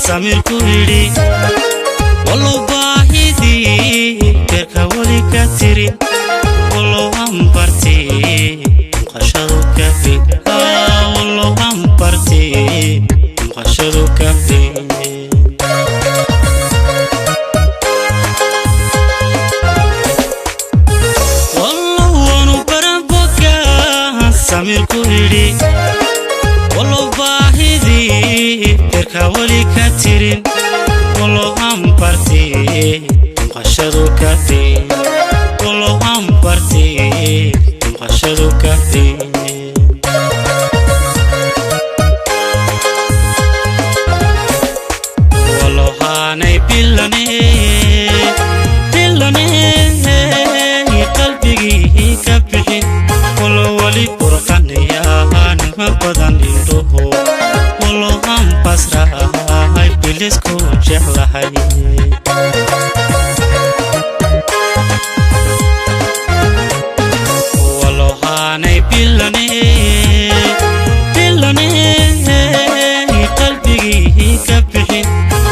samir kuhiri wallo baahidi berka wali ka tiri wallo ambarti qashadu kafi wallo ambarti qashadu kafi wallo wanu baraboka samir kuhiri wallo baahidi berka wali ka tiri wallo ambarti qashadu kafi wallo ambarti qashadu kafi wallo hanay bilane qalbigi ka bixin wallo wali qurqanaya ma badan indhoho wallo ambasra ay bilisku jeclahay wallo hanay bilane qalbigi ka bixin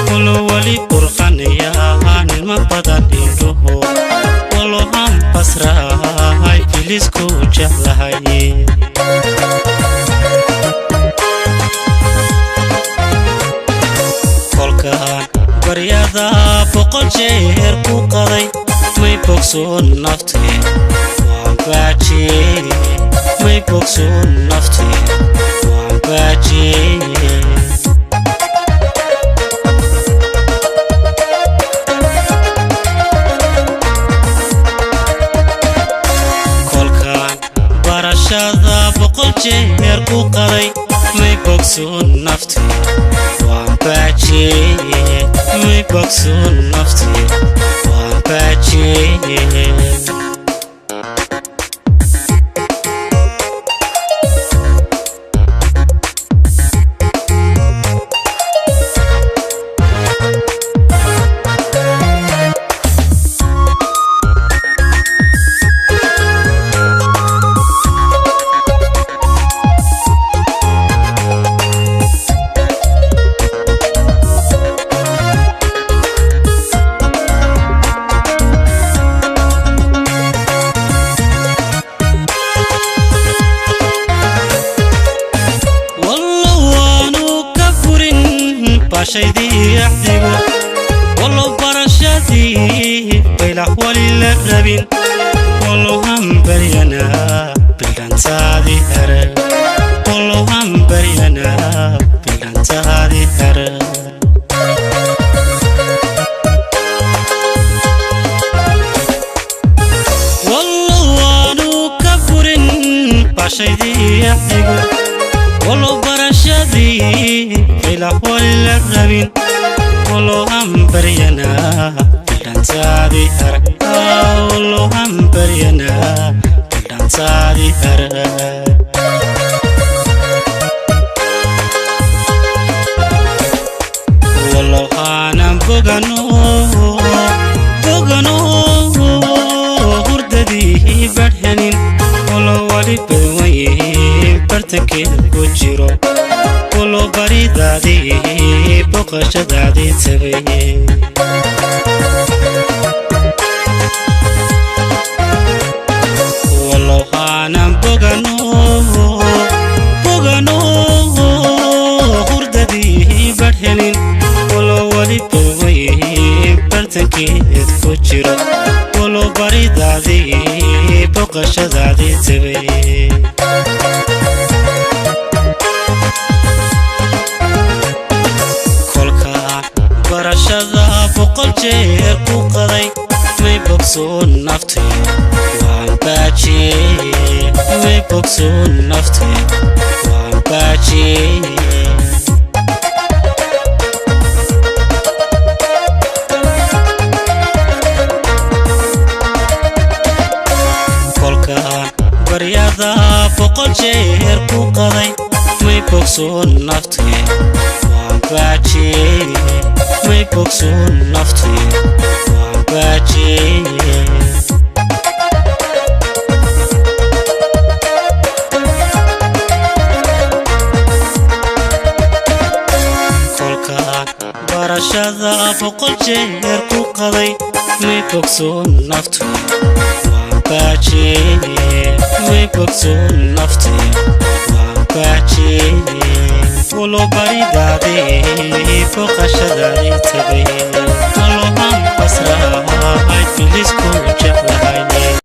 wallo wali qurqanaya ma badan indhoho wallo ambasra ay bilisku jeclahay baryada boqol jeer ku qaday may bogsoon naftii waan baajiyey may bogsoon naftii waan baajiyey kolkaan barashada boqol jeer ku qaday may bogsoon naftii waan baajiyey may bogsoon naftii waan baajiyey شيدي أحدقه والله برشاتي بيلا حوالي الأقربين والله هم بريانا بلدان سادي هرب والله هم بريانا بلدان سادي هرب والله وانو كفرين بشيدي أحدقه والله برشاتي بيلا حوالي الأقربين والله هم بريانا بلدان سادي هرب والله هم بريانا بلدان سادي هرب والله أنا بغنو هرددي برهنين والله ولي بوي برتكي كجيرو والله بريدادي بقشدادي تبي والله أنا بغنو هرددي برهنين والله ولي بوي برتكي كجيرو والله بريدادي بقشدادي تبي barashada boqol jeer ku qaday may bogsoon naftay waan baajiyey may bogsoon naftay waan baajiyey baryada boqol jeer ku qaday may bogsoon naftay waan baajiyey may bogsoon naftay waan baajiyey kolka barashada boqol jeer ku qaday may bogsoon naftay may bogsoon naftay waan baajiyey walo baridaadii boqashadaadii tagay